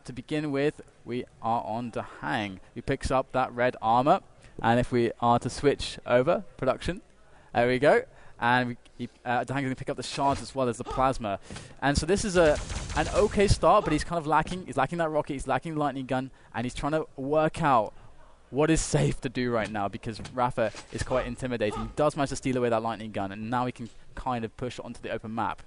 to begin with, we are on DaHanG, who picks up that red armor. And if we are to switch over production, there we go. And DaHanG is going to pick up the shards as well as the plasma. And so this is an okay start, but he's kind of lacking. He's lacking that rocket, he's lacking the lightning gun, and he's trying to work out what is safe to do right now, because Rapha is quite intimidating. He does manage to steal away that lightning gun, and now he can kind of push onto the open map.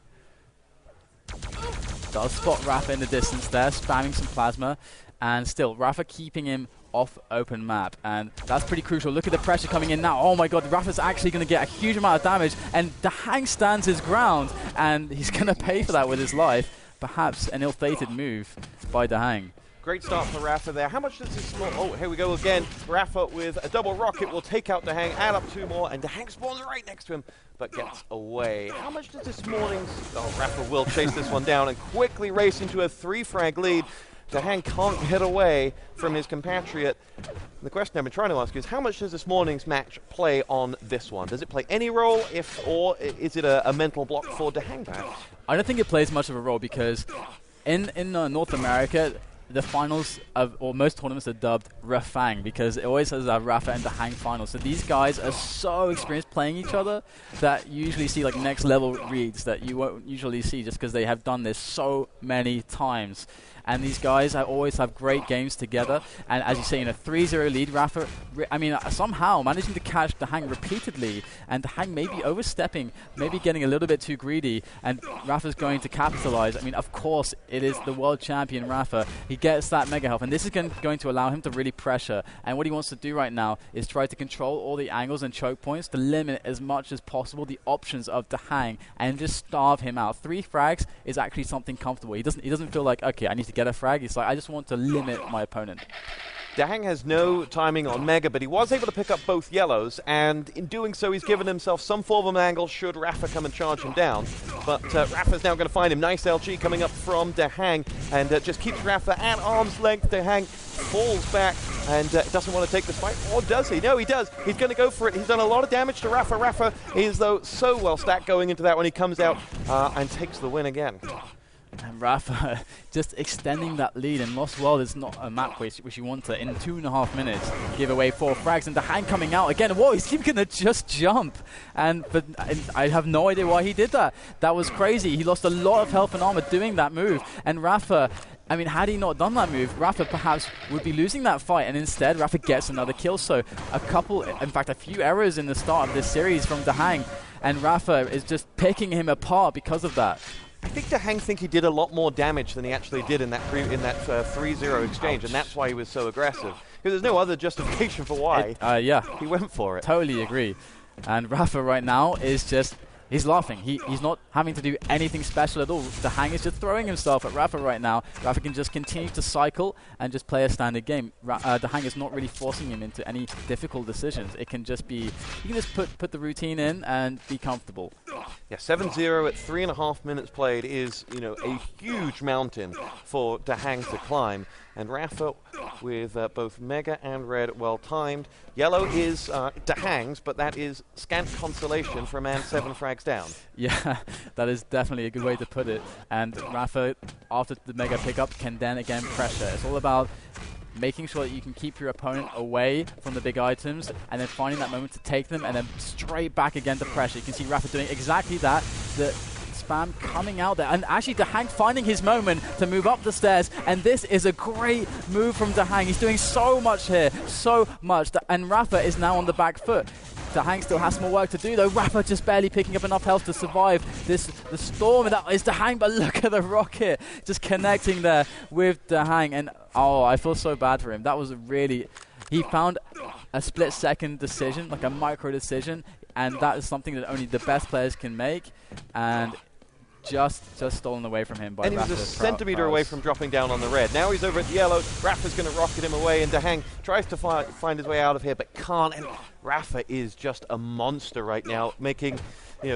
Does spot Rapha in the distance there, spamming some plasma, and still Rapha keeping him off open map, and that's pretty crucial. Look at the pressure coming in now. Oh my god, Rapha's actually going to get a huge amount of damage, and DaHanG stands his ground, and he's going to pay for that with his life. Perhaps an ill-fated move by DaHanG. Great start for Rapha there. How much does this small... Oh, here we go again. Rapha with a double rocket will take out DaHanG, add up 2 more, and DaHanG spawns right next to him, but gets away. How much does this morning's... Oh, Rapha will chase this one down and quickly race into a 3-frag lead. DaHanG can't get away from his compatriot. The question I've been trying to ask is, how much does this morning's match play on this one? Does it play any role, or is it a mental block for DaHanG perhaps? I don't think it plays much of a role, because in North America, the finals or most tournaments are dubbed Rapha, because it always has a Rapha and DaHanG finals. So these guys are so experienced playing each other that you usually see like next level reads that you won't usually see, just because they have done this so many times. And these guys always have great games together. And as you say, in a 3-0 lead, Rapha, somehow managing to catch DaHanG repeatedly. And DaHanG maybe overstepping, maybe getting a little bit too greedy. And Rapha's going to capitalize. I mean, of course, it is the world champion, Rapha. He gets that mega health. And this is going to allow him to really pressure. And what he wants to do right now is try to control all the angles and choke points to limit as much as possible the options of DaHanG and just starve him out. 3 frags is actually something comfortable. He doesn't feel like, okay, I need to get a frag. He's like, I just want to limit my opponent. DaHanG has no timing on Mega, but he was able to pick up both yellows, and in doing so he's given himself some form of an angle should Rapha come and charge him down. But Rapha's now going to find him. Nice LG coming up from DaHanG, and just keeps Rapha at arm's length. DaHanG falls back and doesn't want to take this fight, or does he? No, he does. He's going to go for it. He's done a lot of damage to Rapha. Rapha is, though, so well stacked going into that when he comes out and takes the win again. And Rapha just extending that lead, and Lost World is not a map which you want to, in 2.5 minutes, give away 4 frags, and DaHanG coming out again. Whoa, he's going to just jump. But I have no idea why he did that. That was crazy. He lost a lot of health and armor doing that move. And Rapha, I mean, had he not done that move, Rapha perhaps would be losing that fight, and instead Rapha gets another kill. So a few errors in the start of this series from DaHanG, and Rapha is just picking him apart because of that. I think DaHanG think he did a lot more damage than he actually did in that 3-0 exchange, and that's why he was so aggressive. Because there's no other justification for why he went for it. Totally agree. And Rapha right now is just... He's laughing. He's not having to do anything special at all. DaHanG is just throwing himself at Rapha right now. Rapha can just continue to cycle and just play a standard game. DaHanG is not really forcing him into any difficult decisions. It can just be... You can just put the routine in and be comfortable. Yeah, 7-0 at 3.5 minutes played is, a huge mountain for DaHanG to climb. And Rapha with both Mega and Red well timed. Yellow is DaHanG's, but that is scant consolation for a man 7 frags down. Yeah, that is definitely a good way to put it. And Rapha, after the Mega pickup, can then again pressure. It's all about making sure that you can keep your opponent away from the big items, and then finding that moment to take them, and then straight back again to pressure. You can see Rapha doing exactly that. The spam coming out there, and actually DaHanG finding his moment to move up the stairs, and this is a great move from DaHanG. He's doing so much here, so much, and Rapha is now on the back foot. DaHanG still has more work to do though. Rapha just barely picking up enough health to survive the storm. That is DaHanG, but look at the rocket just connecting there with DaHanG, and oh, I feel so bad for him. That was really... He found a split-second decision, like a micro decision, and that is something that only the best players can make, and just stolen away from him by Rapha. And he was a centimeter away from dropping down on the red. Now he's over at yellow. Rapha's going to rocket him away, and DaHanG tries to find his way out of here, but can't. And Rapha is just a monster right now, making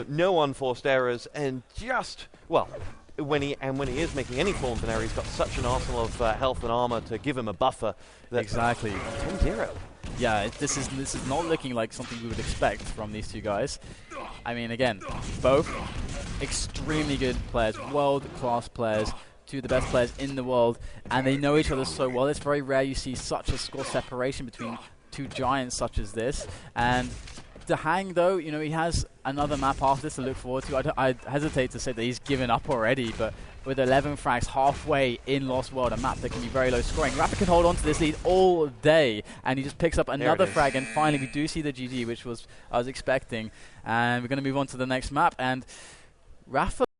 no unforced errors, and just, well, when he is making any form of an error, he's got such an arsenal of health and armor to give him a buffer. Exactly. 10-0. Yeah, this is not looking like something we would expect from these two guys. I mean, again, both extremely good players, world-class players. two of the best players in the world, and they know each other so well. It's very rare you see such a score separation between two giants such as this. And DaHanG, though, you know, he has another map after this to look forward to. I hesitate to say that he's given up already, but with 11 frags halfway in Lost World, a map that can be very low scoring, Rapha can hold on to this lead all day, and he just picks up another frag, and finally we do see the GG, which I was expecting. And we're going to move on to the next map, and Rapha